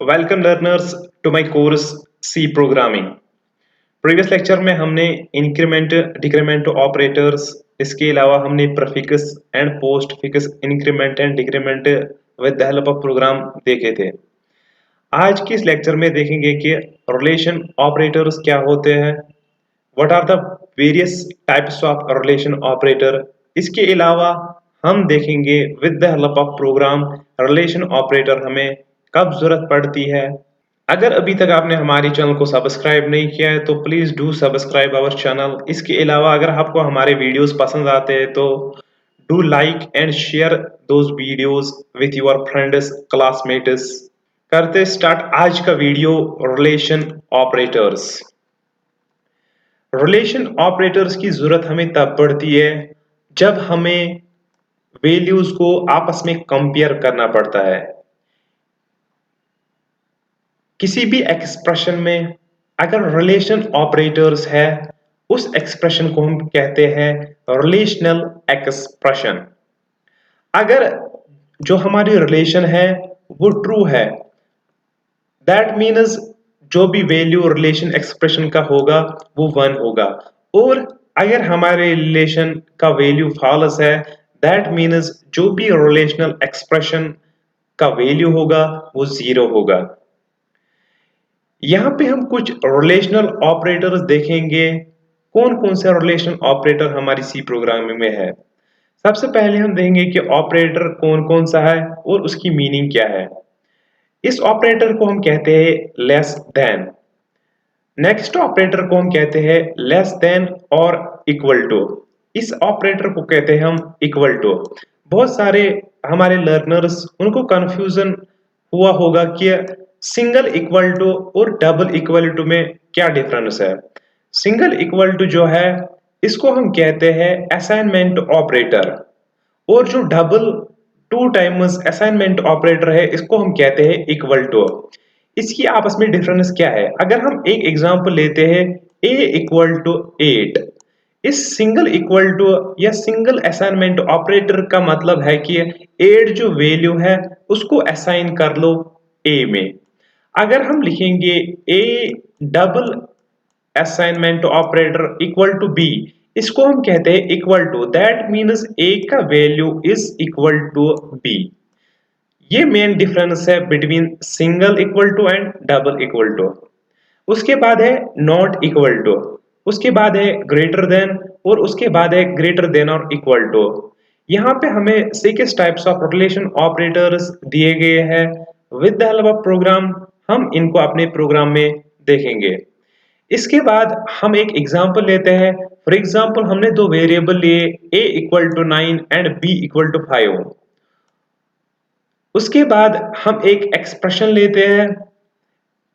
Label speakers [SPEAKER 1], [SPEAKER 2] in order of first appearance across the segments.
[SPEAKER 1] Welcome learners to my course C programming. Previous lecture में हमने increment decrement operators, इसके अलावा हमने prefix and postfix increment and decrement with the help of program देखे थे। आज के इस लेक्चर में देखेंगे कि रिलेशन ऑपरेटर्स क्या होते हैं, what are the various types of relation operator. इसके अलावा हम देखेंगे with the help of program relation operator हमें कब जरूरत पड़ती है। अगर अभी तक आपने हमारे चैनल को सब्सक्राइब नहीं किया है तो please do subscribe our channel. इसके अलावा अगर आपको हमारे वीडियोस पसंद आते हैं तो do like and share those videos with your friends classmates. करते स्टार्ट आज का video. Relation operators. Relation operators की जरूरत हमें तब पड़ती है जब हमें वैल्यूज को आपस में कंपेयर करना पड़ता है। किसी भी एक्सप्रेशन में अगर रिलेशन ऑपरेटर्स है, उस एक्सप्रेशन को हम कहते हैं रिलेशनल एक्सप्रेशन। अगर जो हमारी रिलेशन है वो ट्रू है, दैट मीन्स जो भी वैल्यू रिलेशन एक्सप्रेशन का होगा वो 1 होगा। और अगर हमारे रिलेशन का वैल्यू फॉल्स है, दैट मीन्स जो भी रिलेशनल एक्सप्रेशन का वैल्यू होगा वो 0 होगा। यहाँ पे हम कुछ रिलेशनल ऑपरेटर्स देखेंगे। कौन कौन से रिलेशनल ऑपरेटर हमारी सी प्रोग्रामिंग में है। सबसे पहले हम देखेंगे कि ऑपरेटर कौन कौन सा है और उसकी मीनिंग क्या है। इस ऑपरेटर को हम कहते हैं लेस देन। नेक्स्ट ऑपरेटर को हम कहते हैं लेस देन और इक्वल टू। इस ऑपरेटर को कहते हैं हम इक्वल टू। बहुत सारे हमारे लर्नर्स उनको कंफ्यूजन हुआ होगा कि सिंगल इक्वल टू और डबल इक्वल टू में क्या डिफरेंस है। सिंगल इक्वल टू जो है इसको हम कहते हैं असाइनमेंट ऑपरेटर, और जो डबल 2 टाइम्स असाइनमेंट ऑपरेटर है इसको हम कहते हैं इक्वल टू। इसकी आपस में डिफरेंस क्या है, अगर हम एक एग्जांपल लेते हैं a इक्वल टू 8। इस सिंगल इक्वल टू या सिंगल असाइनमेंट ऑपरेटर का मतलब है कि 8 जो वैल्यू है उसको असाइन कर लो a में। अगर हम लिखेंगे a double assignment operator equal to b, इसको हम कहते हैं equal to, that means a का value is equal to b। ये मेन डिफरेंस है between single equal to and double equal to. उसके बाद है नॉट इक्वल टू, उसके बाद है ग्रेटर देन, और उसके बाद है ग्रेटर देन और इक्वल टू। यहाँ पे हमें 6 टाइप्स ऑफ रिलेशन ऑपरेटर्स दिए गए हैं with the help of program. हम इनको अपने प्रोग्राम में देखेंगे। इसके बाद हम एक एग्जांपल लेते हैं। फॉर एग्जांपल हमने 2 वेरिएबल लिए a equal to 9 and b equal to 5। उसके बाद हम एक एक्सप्रेशन लेते हैं।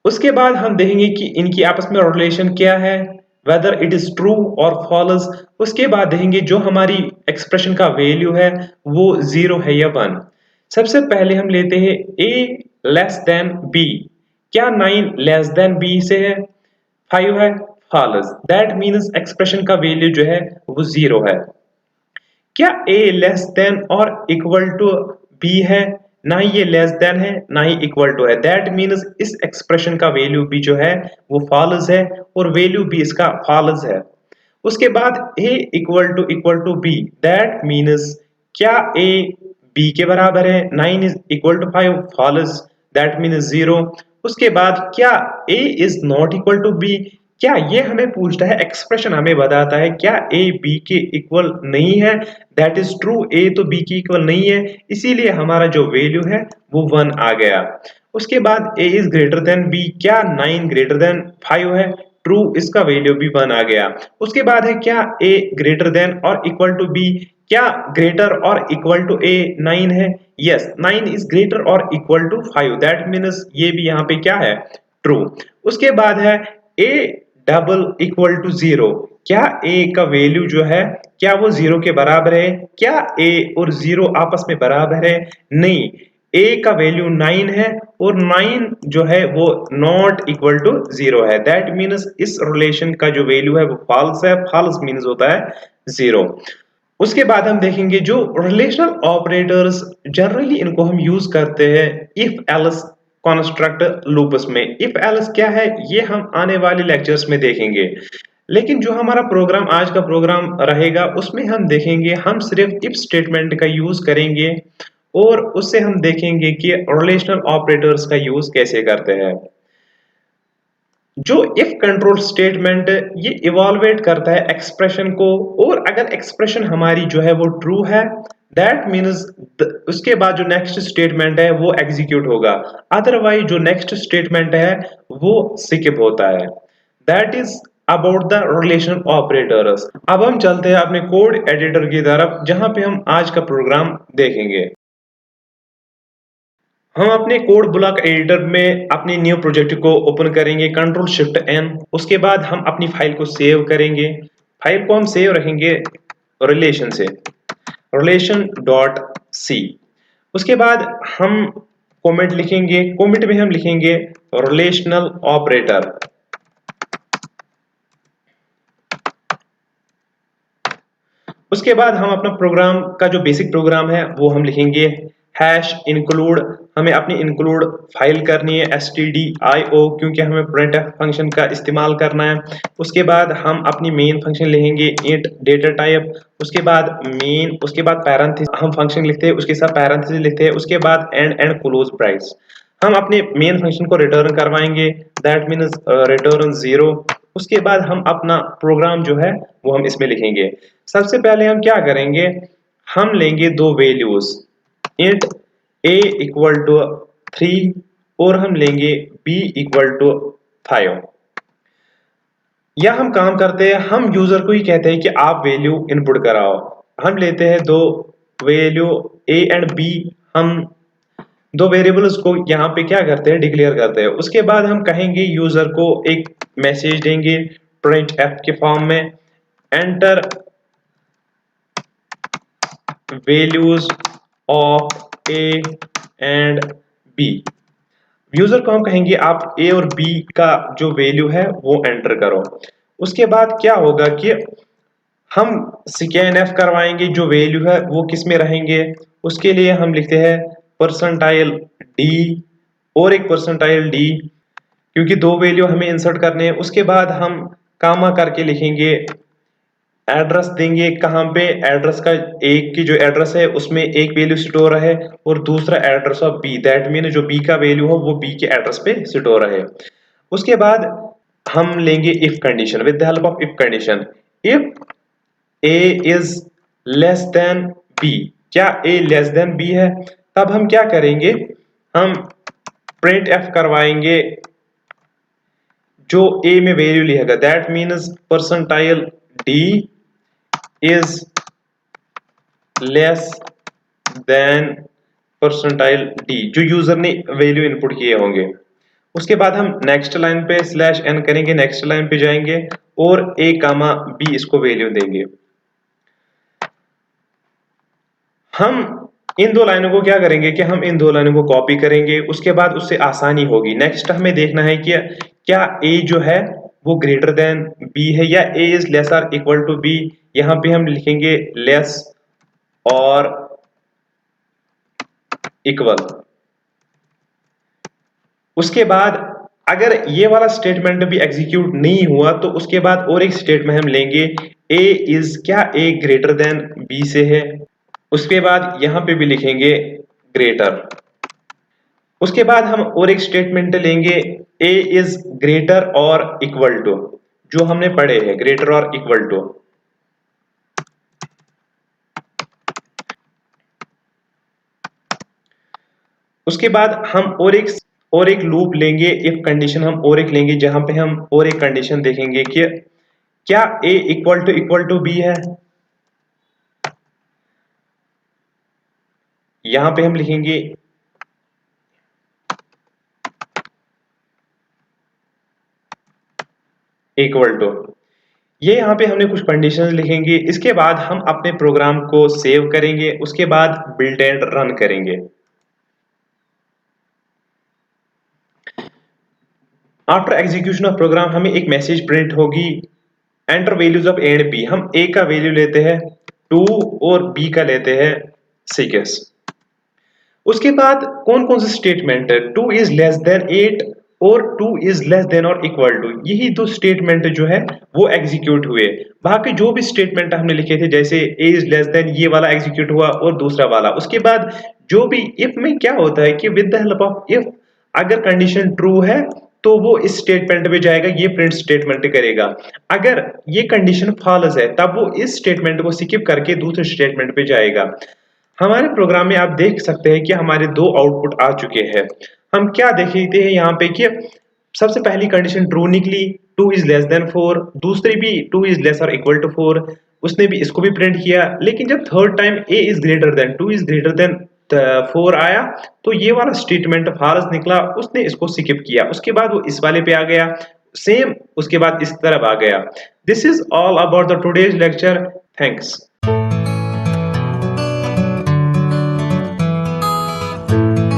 [SPEAKER 1] उसके बाद हम देखेंगे कि इनकी आपस में रिलेशन क्या है, वेदर इट इज ट्रू और फॉल्स। उसके बाद देखेंगे जो हमारी एक्सप्रेशन का वैल्यू है वो 0 है या 1। सबसे पहले हम लेते हैं a लेस देन b। क्या 9 लेस देन b से है? 5 है, फॉल्स। दैट मीन्स एक्सप्रेशन का वैल्यू जो है वो 0 है। क्या a लेस देन और इक्वल टू b है? ना ही ये लेस देन है ना ही इक्वल टू है, दैट मीन्स इस एक्सप्रेशन का वैल्यू भी जो है वो फॉल्स है और वैल्यू भी इसका फॉल्स है। उसके बाद a equal to b, that means क्या a b के बराबर है? 9 is equal to 5, false, that means 0। उसके बाद क्या a is not equal to b? क्या ये हमें पूछता है, एक्सप्रेशन हमें बताता है क्या a b के इक्वल नहीं है? दैट इज ट्रू, a तो b के इक्वल नहीं है, इसीलिए हमारा जो वैल्यू है वो 1 आ गया। उसके बाद a is greater than b। क्या 9 ग्रेटर देन 5 है? ट्रू, इसका वैल्यू भी 1 आ गया। उसके बाद है क्या a ग्रेटर देन और इक्वल टू b? क्या ग्रेटर और इक्वल टू a 9 है? यस, 9 इज ग्रेटर और इक्वल टू 5, दैट मीन्स ये भी यहाँ पे क्या है? ट्रू। उसके बाद है a डबल इक्वल टू 0। क्या a का वैल्यू जो है क्या वो 0 के बराबर है? क्या a और 0 आपस में बराबर है? नहीं, a का वैल्यू 9 है और 9 जो है वो नॉट इक्वल टू 0 है, दैट मीन्स इस रिलेशन का जो वैल्यू है वो फॉल्स है। फॉल्स मीन्स होता है 0। उसके बाद हम देखेंगे जो रिलेशनल ऑपरेटर्स जनरली इनको हम यूज करते हैं इफ एल्स कंस्ट्रक्ट लूप्स में। इफ एल्स क्या है ये हम आने वाले लेक्चर्स में देखेंगे, लेकिन जो हमारा प्रोग्राम आज का प्रोग्राम रहेगा उसमें हम देखेंगे हम सिर्फ इफ स्टेटमेंट का यूज करेंगे और उससे हम देखेंगे कि रिलेशनल ऑपरेटर्स का यूज कैसे करते हैं। जो इफ कंट्रोल स्टेटमेंट ये इवॉल्वेट करता है एक्सप्रेशन को, और अगर एक्सप्रेशन हमारी जो है वो ट्रू है दैट मीन्स उसके बाद जो नेक्स्ट स्टेटमेंट है वो एग्जीक्यूट होगा, अदरवाइज जो नेक्स्ट स्टेटमेंट है वो स्किप होता है। That is about the relational operators. अब हम चलते हैं अपने कोड एडिटर की तरफ जहां पे हम आज का प्रोग्राम देखेंगे। हम अपने कोड ब्लॉक एडिटर में अपने न्यू प्रोजेक्ट को ओपन करेंगे, कंट्रोल शिफ्ट एन। उसके बाद हम अपनी फाइल को सेव करेंगे। फाइल को हम सेव रखेंगे रिलेशन से, रिलेशन डॉट सी। उसके बाद हम कमेंट लिखेंगे, कमेंट में हम लिखेंगे रिलेशनल ऑपरेटर। उसके बाद हम अपना प्रोग्राम का जो बेसिक प्रोग्राम है वो हम लिखेंगे हैश इंक्लूड। हमें अपनी इंक्लूड फाइल करनी है stdio, क्योंकि हमें printf फंक्शन का इस्तेमाल करना है। उसके बाद हम अपनी मेन फंक्शन लिखेंगे int डेटा टाइप। उसके बाद मेन, उसके बाद पैरेंथेसिस हम फंक्शन लिखते हैं, उसके साथ पैरेंथेसिस लिखते हैं, उसके बाद एंड क्लोज ब्रैकेट्स। हम अपने मेन फंक्शन को रिटर्न करवाएंगे, दैट मीन्स रिटर्न 0। उसके बाद हम अपना प्रोग्राम जो है वो हम इसमें लिखेंगे। सबसे पहले हम क्या करेंगे, हम लेंगे दो values int a equal to 3 और हम लेंगे b इक्वल टू 5। या हम काम करते हैं, हम यूजर को ही कहते हैं कि आप वैल्यू इनपुट कराओ। हम लेते हैं दो वैल्यू a एंड b, हम दो वेरिएबल्स को यहाँ पे क्या करते हैं डिक्लेयर करते हैं। उसके बाद हम कहेंगे यूजर को एक मैसेज देंगे printf के फॉर्म में, enter values of a and b। User को हम कहेंगे आप a और b का जो वैल्यू है वो एंटर करो। उसके बाद क्या होगा कि हम scanf करवाएंगे, जो वैल्यू है वो किस में रहेंगे। उसके लिए हम लिखते हैं परसेंटाइल d और एक परसेंटाइल d, क्योंकि दो वैल्यू हमें इंसर्ट करने हैं। उसके बाद हम कामा करके लिखेंगे एड्रेस देंगे, कहाँ पे एड्रेस का एक की जो एड्रेस है उसमें एक वैल्यू स्टोर है और दूसरा address of b, that mean जो बी का वैल्यू हो वो बी के एड्रेस पे स्टोर है। उसके बाद हम लेंगे if condition with the help of if condition. If a is less than b, क्या ए लेस देन बी है, तब हम क्या करेंगे, हम प्रिंट एफ करवाएंगे जो ए में वैल्यू लिखेगा, that means percentile D is less then percentile D, जो यूजर ने वैल्यू इनपुट किए होंगे। उसके बाद हम नेक्स्ट लाइन पे स्लैश एन करेंगे, नेक्स्ट लाइन पे जाएंगे और ए कामा बी इसको वैल्यू देंगे। हम इन दो लाइनों को क्या करेंगे कि हम इन दो लाइनों को कॉपी करेंगे, उसके बाद उससे आसानी होगी। नेक्स्ट हमें देखना है कि क्या ए जो है वो ग्रेटर देन बी है या a is less or equal to b. यहां पे हम लिखेंगे लेस और इक्वल। उसके बाद अगर ये वाला स्टेटमेंट भी एग्जीक्यूट नहीं हुआ तो उसके बाद और एक स्टेटमेंट हम लेंगे ए इज, क्या ए ग्रेटर देन बी से है। उसके बाद यहां पे भी लिखेंगे ग्रेटर। उसके बाद हम और एक स्टेटमेंट लेंगे ए इज ग्रेटर और इक्वल टू, जो हमने पढ़े हैं ग्रेटर और इक्वल टू। उसके बाद हम और एक लूप लेंगे, इफ कंडीशन हम और एक लेंगे जहां पे हम और एक कंडीशन देखेंगे कि क्या ए इक्वल टू बी है। यहां पे हम लिखेंगे इक्वल टू, ये यहाँ पे हमने कुछ कंडीशंस लिखेंगे। इसके बाद हम अपने प्रोग्राम को सेव करेंगे, उसके बाद बिल्ड एंड रन करेंगे। आफ्टर एग्जीक्यूशन ऑफ प्रोग्राम हमें एक मैसेज प्रिंट होगी enter values of a and b. हम ए का वैल्यू लेते हैं 2 और बी का लेते हैं 6। उसके बाद कौन कौन से स्टेटमेंट है, 2 इज लेस देन 8 और 2 इज लेस देन और इक्वल टू, यही दो स्टेटमेंट जो है वो एग्जीक्यूट हुए। बाकी जो भी स्टेटमेंट हमने लिखे थे जैसे ए इज लेस देन, ये वाला एग्जीक्यूट हुआ और दूसरा वाला। उसके बाद जो भी इफ में क्या होता है कि with the help of if, अगर कंडीशन ट्रू है तो वो इस स्टेटमेंट पे जाएगा, ये प्रिंट स्टेटमेंट करेगा। अगर ये कंडीशन फॉल्स है तब वो इस स्टेटमेंट को स्किप करके दूसरे स्टेटमेंट पे जाएगा। हमारे प्रोग्राम में आप देख सकते हैं कि हमारे दो आउटपुट आ चुके हैं। हम क्या देखते हैं यहाँ पे कि सबसे पहली कंडीशन ट्रू निकली, 2 इज लेस देन 4, दूसरी भी 2 इज लेस और इक्वल टू 4, उसने भी इसको भी प्रिंट किया। लेकिन जब third time A is greater than 2 is greater than 4 आया तो ये वाला स्टेटमेंट फॉल्स निकला, उसने इसको स्किप किया। उसके बाद वो इस वाले पे आ गया, सेम उसके बाद इस तरफ आ गया। This is all about the today's lecture. Thanks.